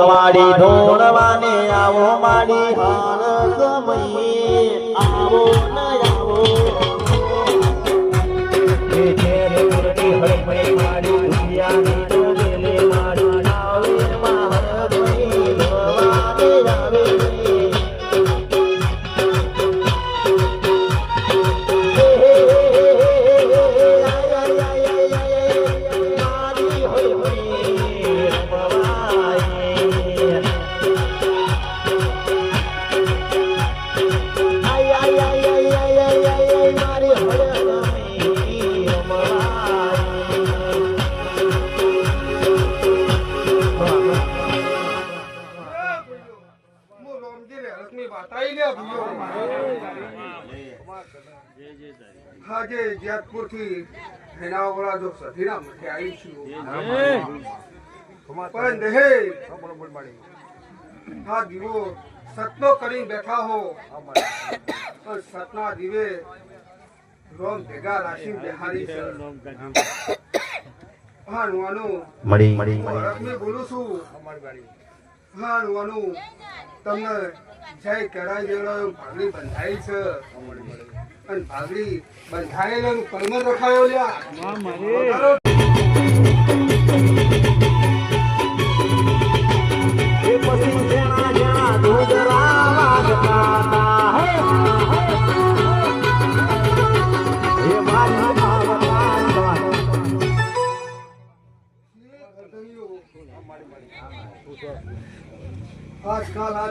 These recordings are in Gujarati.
વાડી ધોળવાને આવો માડી હાલ સમયે આવો ન આવો એ ઘેર ઉરડી હરમઈ માડી દુનિયાની ડોલે માડી આવે માં હરમઈ ધોળવાને આવે આજે જેતપુર થી હેનાવાળા જો સધીના મઠે આવી છું પણ દેહે આ દીવો સતનો કરી બેઠા હો પણ સતના દીવે રોમ ભેગા રાશિ બિહારી છે હા નુવાનું મળી બોલું છું હા નુવાનું તમને જય કરાઈ દેવડો ભાગડી બંધાઈ છે અને ભાગડી બંધાયેલો કલમર રખાયો લ્યા એ પછી જેણા જેણા દોદરા વાગતા હે એ મારી આજકાલ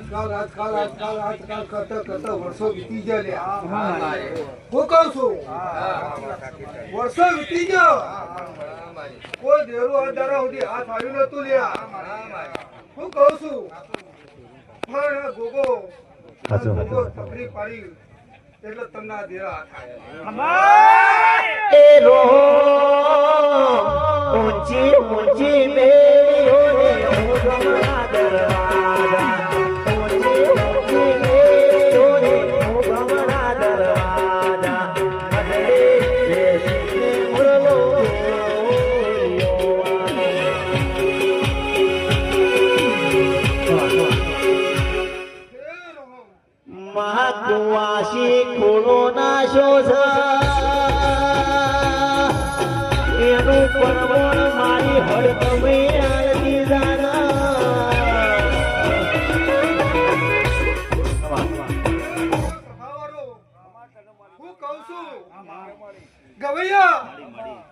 કરતા વર્ષો વીતી ગયા હું કહું છું વર્ષો વીતી ગયો કોઈ દેરું અંધારા સુધી હાથ આવ્યું નતું લ્યા હું કહું છું પણ ગોગો તકલીફ પાડી એટલે તમને આ દેરા ઊંચી ઊંચી મેળીઓને હું ગમણા દરવાજા ઊંચી ઊંચી મેળીઓને હું ગમણા દરવાજા મધરે બેસીને મુરલો મહાકુવાસી ખોલો નાશો છે એનું પરવણ મારી હડકમે આરતી હું કહું છું ગવૈયા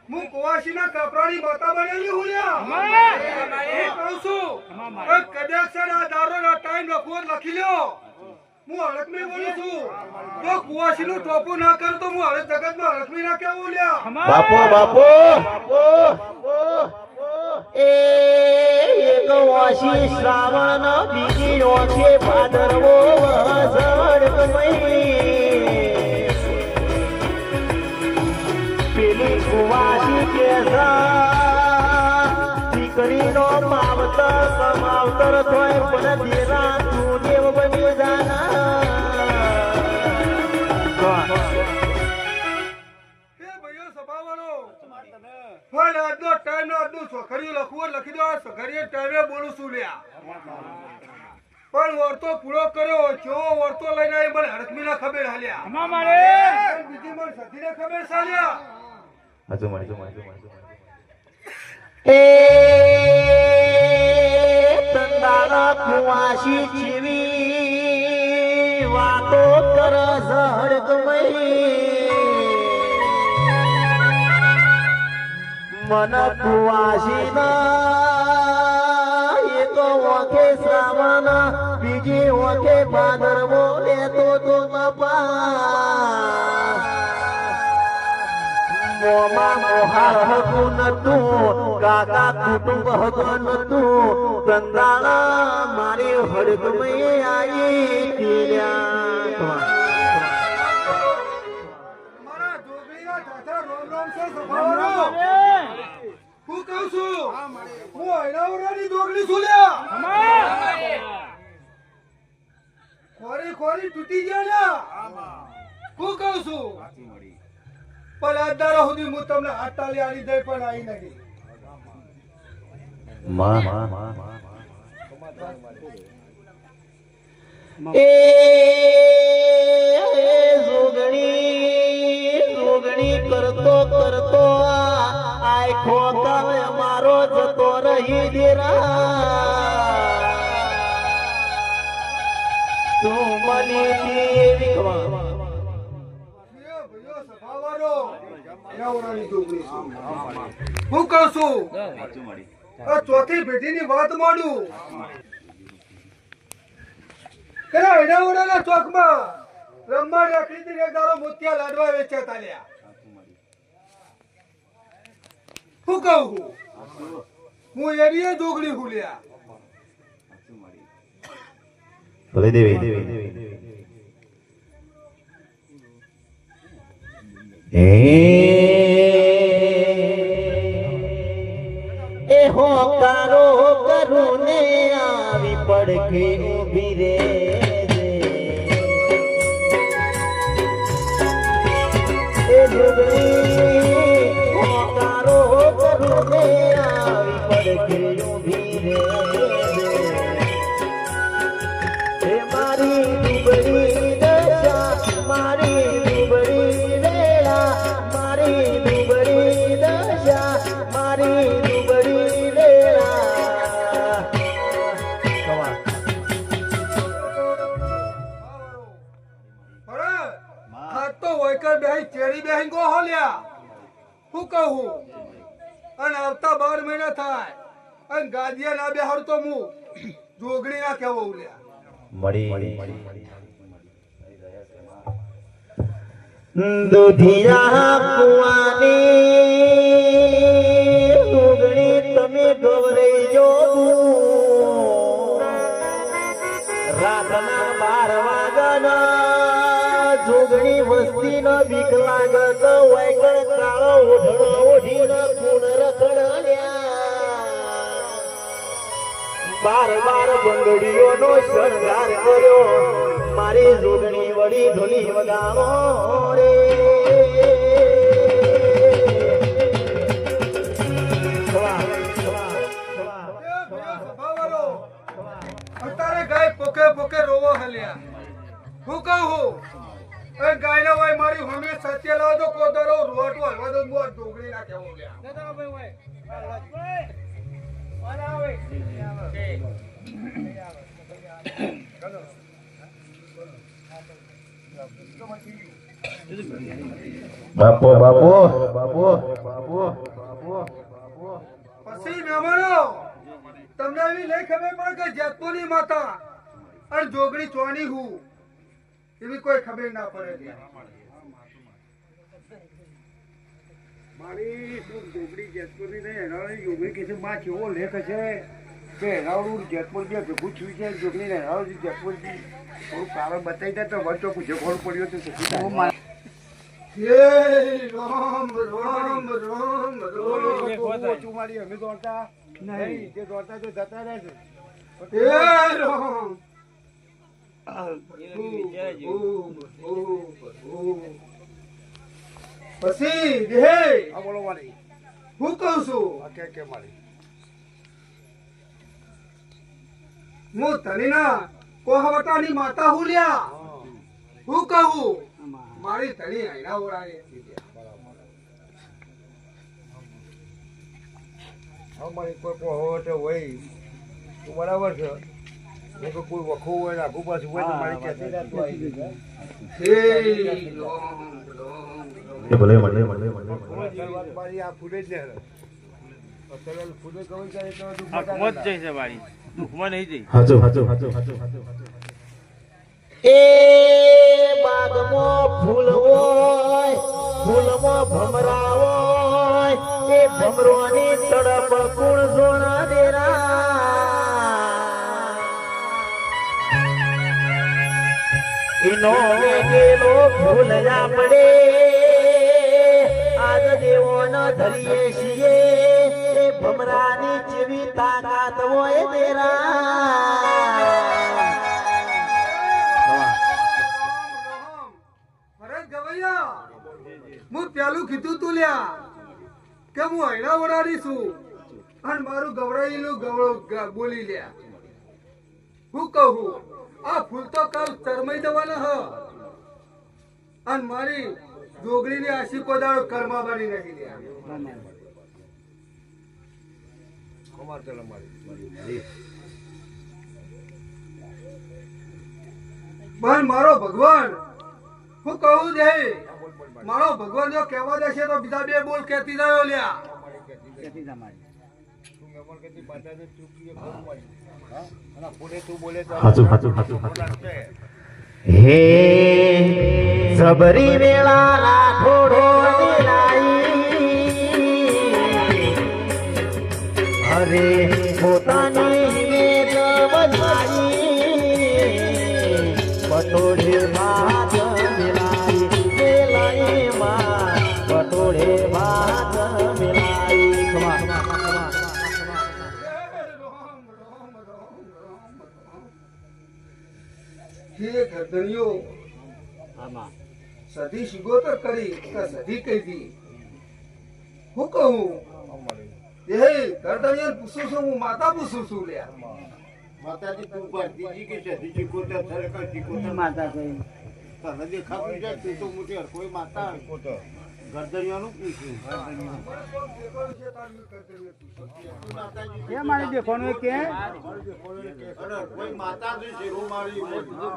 હું કુવાસીના કપરાની માતા બનેલી હું લ્યા હું કહું છું કદાચ આ દારૂનો ટાઈમ લખવો લખી લ્યો હું હળકમી બોલું છું તો કુવાસીનું ટોપું ના કર તો હું હવે જગતમાં હળકમી ના કેવું લ્યા બાપો એક વાસી શ્રાવણ બીજી ઓછે ભાદરવો પેલી કુવાસી કે દીકરીનો માવતર સમાવતર થોય પણ દેરા તું દેવ બની જાના પણ આજનો ટાઈમ નો આજનું સોખરીઓ લખવું લખી દો સોખરીઓ ટાઈમે બોલું છું લ્યા પણ વર્તો પૂરો કર્યો જો વર્તો લઈને આવી મને હરકમી ના ખબર હાલ્યા બીજી મને સધી ને ખબર ચાલ્યા એ તંદાળા કુવાસી જીવી વાતો કર ઝડકમઈ મન કુવાસી ના એક ઓખે શ્રાવણ બીજી ઓખે ભાદરવો લેતો તો મોમાં મોહાર હતું નતું કાકા કુટુંબ હતું નતું કંદાળા મારી હડકમઈ આવી તીર્યા હું કહું છું હું અયનાવરાની દોગલી છું લ્યા ખોરી તૂટી ગયા લ્યા હું કહું છું પણ આજદારો સુધી હું તમને હાથ તાલી આલી દઈ પણ આવી નથી એ જોગણી કરતો કરતો આખો કાળ મારો જતો રહી દેરા તું મની દેવી હું કહું છું આ ચોથી પેઢીની વાત માંડું કયા એડાવડાના ચોકમાં રમવા રાખી હતી એક દાડો મોતિયા લાડવા વેચ્યા તાલ્યા હું કહું હું એરિયે જોગડી હુલ્યા ભલે દેવી એ હોકારો કરું ને આવી પડખે ઊભી રે એ જોગણી હોકારો કરું ને આવી પડખે ઊભી રે એ મારી દુબળી દશા મારી દુબળી વેળા મારી દુબળી દશા મારી દુબળી વેળા આ તો વૈકર બેહી ચેરી બેહી ગો હોલ્યા હું કહું અને આવતા 12 મહિના થાય અને ગાદિયા ના બેહાર તો હું જોગણી ના કેવો ઉલ્યા દુધિયા કુવાની ઉગણી તમે ગવરાઈ જો રાતના 12 વાગ્યાના જોગણી વસ્તી નો બીક લાગત વૈકળ કાળો ઓઢણો ઓઢીને ખૂન રખડ્યા 12 બંગડીઓનો શણગાર કર્યો મારી જોગણી વળી ઢોલી વગાવો રે અત્યારે ગાય પોકે પોકે રોવો હલ્યા હું કહું એ ગાયને હોય મારી હમે સત્ય લાવો તો કોદરો રોટો હલવા દો મો ડોગરી ના કેવો બાપો બાપો બાપો પછી મહેમાનો તમને એવી નહીં ખબર પડે કે જેતપુરની માતા અને જોગણી ચોની હું એવી કોઈ ખબર ના પડે મારી શું ડોગરી જેતપુરની નહીં હેરાણી જોગણી કે છે માં કેવો લેખ છે કે હેરાવડું જેતપુર જે ભેગું થયું છે જોગણી ને હેરાવડું જેતપુરથી થોડું કારણ બતાવી દે તો વચ્ચે પૂછે ખોડ પડ્યો તો હે રામ રામ રામ રામ ચુમારી અમે દોડતા નહીં જે દોડતા તો જતા રહે છે હે રામ પછી હે આ બોલો મારી હું કહું છું કે મારી હું ધણીના કોહવટાની માતા હું લ્યા હું કહું મારી ધણી આયના ઓળાની અમારી કોઈ પહોંચ હોય તો બરાબર છે કોઈ વખો હોય આખું પાછું હોય તો મારી ક્યાંથી જાતું આવી જાય મારી આ ફૂલે જ ને ફૂલે કહું જાય તો એ બાગમાં ફૂલ હોય ફૂલમાં ભમરા હોય એ ભમરોની તડપ કુણ સોના દેરા એનો વેગેલો ફૂલ પડે આજ દેવોનો ધરીએ છીએ એ ભમરાની જેવી તાકાત હોય દેરા હું પેલું કીધું તું લ્યા કે હું હૈણા વડાડી છું અને મારું ગવડાયેલું બોલી લ્યા હું કહું આ ફૂલ તો કાલ ચરમાઈ દેવાના હ અને મારી જોગણીની આશી કોદાળો કર્મા બની નહીં લ્યા. પણ મારો ભગવાન હું કહું છે મારો ભગવાન જો કહેવા દેશે તો બીજા બે બોલ કહેતી રહ્યો લ્યા. હે સબરી વેળા રાઠોડો અરે પોતાની વેદ વધારી પટોળે ભાત મિલાઈ માં પટોળે ભાત મિલાઈ. હે ગરદનીઓ સધી શિગોતર કરી કે સધી કહી દી હું કહું એ ગરદનીઓ પૂછું છું હું માતા પૂછું છું લ્યા. માતાજી તું ભરતીજી કે છે દીજી કોતા સરકાર ટીકોતા માતા કઈ તને દેખાતું છે તું તો મોટી હર કોઈ માતા કોતા ગરદરિયાનું પૂછ્યું કેમ મારી દેખવાનું કે અરે કોઈ માતા છે શેરો મારી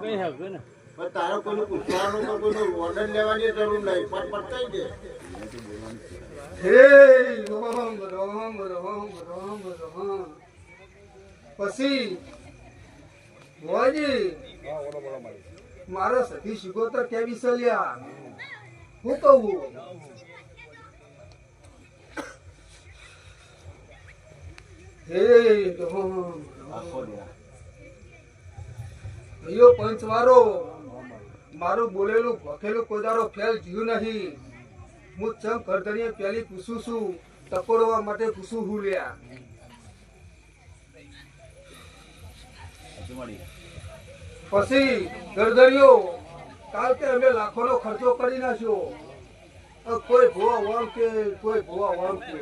કઈ હવે ને પણ તારો કોઈનું પૂછવાનું કે કોઈનું ઓર્ડર લેવાની જરૂર નહીં પણ પટાઈ દે. હે રોમ રોમ રોમ રોમ રોમ પછી ભુવાજી મારો સધી શિગોતર કેવી સલ્યા હું કહું હે ભાઈઓ પંચવારો મારું બોલેલું ભખેલું કોદારો ફેલ જીવ નહીં. હું ચમ કરધણીએ પેલી પૂછું છું ટકોરવા માટે પૂછું હું લ્યા. પછી ગરદરીઓ કાલ કે અમે લાખોનો ખર્ચો કરી નાખ્યો કોઈ ભૂવા વામ કે કોઈ ભૂવા વામ કે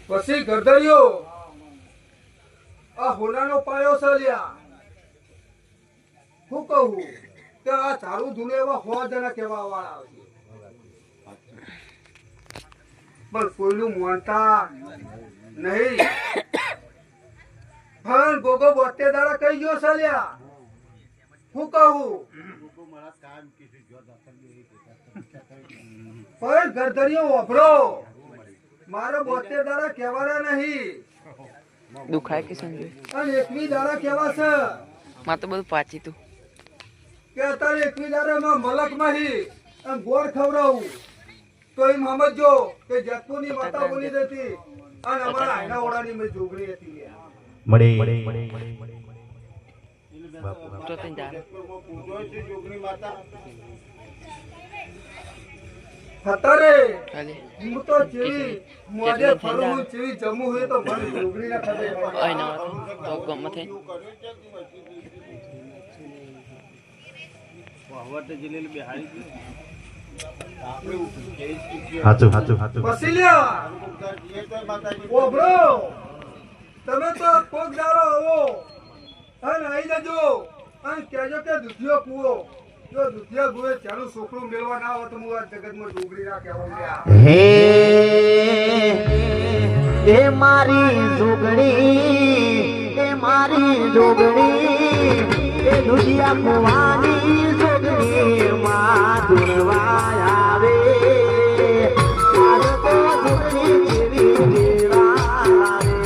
પછી ગરદરીઓ આ હોનાનો પાયો છે લ્યા. હું કહું કે આ ચારું ધૂલે એવા 100 જણા કહેવા વાળા આવશે પણ કોઈનું માનતા નહીં. પણ ગોગો 72 દાડા કઈ ગયો સલ્યા હું કહું પણ ગરદરીઓ વાપરો મારે 72 દાડા કહેવાના નહીં દુખાય કે સંજય અને 21 દાડા કેવા છે માં તો બધું પાછી તું કે અત્યારે 21 દાડામાં મલકમાં હી અને ગોળ ખવડાવું તો એમ સમજો કે જેતપુરની માતા બોલી દેતી અને અમારા આયના ઓળાની મેં જોગણી હતી તો તને જા પૂછો છે જોગણી માતા અત્યારે ખાલી હું તો જેવી મોજે ફરું હું જેવી જમું હોય તો મને જોગણી ના ખબર પડે. આઈ ના તો ગમ થઈ પછી લ્યા ઓભરો તમે તો કોક દાડો આવો અને આવી જજો અને કહેજો કે દુધિયો કૂવો જો દુધિયા ગુએ ચાલું છોકરું મેળવા ના આવે તો હું આ જગતમાં ડુંગળી ના કહેવા લ્યા. હે એ મારી જોગણી એ મારી જોગણી એ દુધિયા કુવાની જોગણી માં ધૂળવા આવે આજ તો જોગણી જેવી વેળા આવે.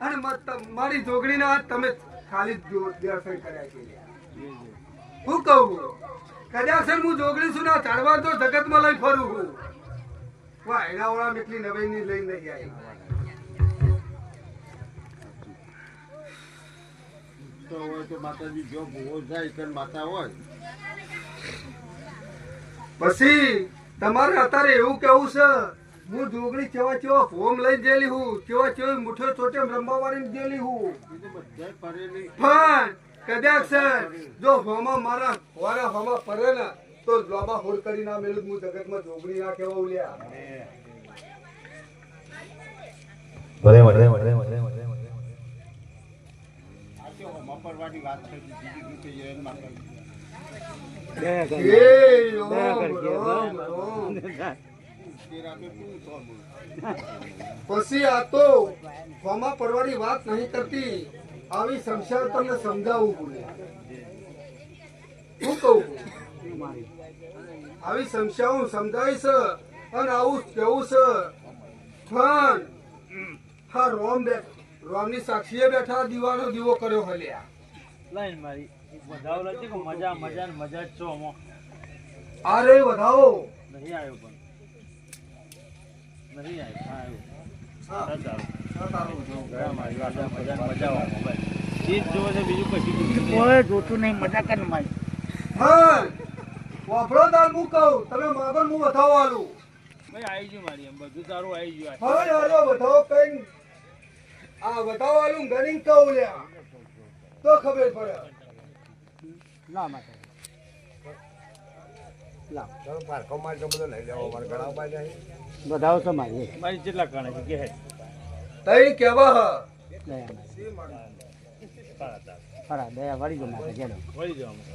અને મારી જોગણી ના તમે ખાલી દર્શન કર્યા છે. હું કહું કદાચ હું જોગણી છું ના ચારવા તો જગત માં લઈ ફરું છું. વાહ એના વાળા એટલી નવાઈ ની લઈ નહીં આવી. તો હોય તો માતાજી જો ભૂવો જાય કે માતા હોય પછી તમારે અત્યારે એવું કેવું છે હું જોગણી કેવા કેવા ફોમ લઈ ગયેલી હું કેવા કેવી મુઠ્ઠો ચોટે રમવા વાળી ગયેલી હું પણ કદાચ સર જો હોમાં મારા વારા હોમાં પડે ને તો લોબા હોડ કરી ના મેળું હું જગતમાં જોગણી ના કેવા ઉલ્યા મપરવાળી વાત થઈ બીજી રીતે એમ માં કરી એ ઓમ ઓમ પછી આ તો હોમાં પડવાની વાત નહીં કરતી આવી સમસ્યા તમને સમજાવવું પડે શું કહું આવી સમસ્યાઓ સમજાવીશ અને આવું કેવું છે પણ હા રોમની સાક્ષીએ બેઠા દીવાનો દીવો કર્યો હલ્યા લાઈન મારી વધાવ લાગી કે મજા મજા ને મજા જ છો અમો અરે વધાવો નહીં આવ્યો પણ નહીં આવ્યો હા, ચાલો ગયા મારી મજા મજા ને મજા આવે ભાઈ ચીજ જોવે છે બીજું કશું કોઈ જોતું નહીં મજા કર મારી હા વાપરો તાર હું કહું તમે માગો હું વધાવો આલું ભાઈ આવી ગયું મારી એમ બધું તારું આવી ગયું હવે હાલો વધાવો કઈ આ વધાવો આલું ગણી કહું લ્યા તો ખબર પડે ના માતા બધાઓ તો મારી મારી જેટલા કણે છે કે હે તઈ કેવા હ દયા ખરા દયા વળી ગયો માતા જેનો વળી જવાનું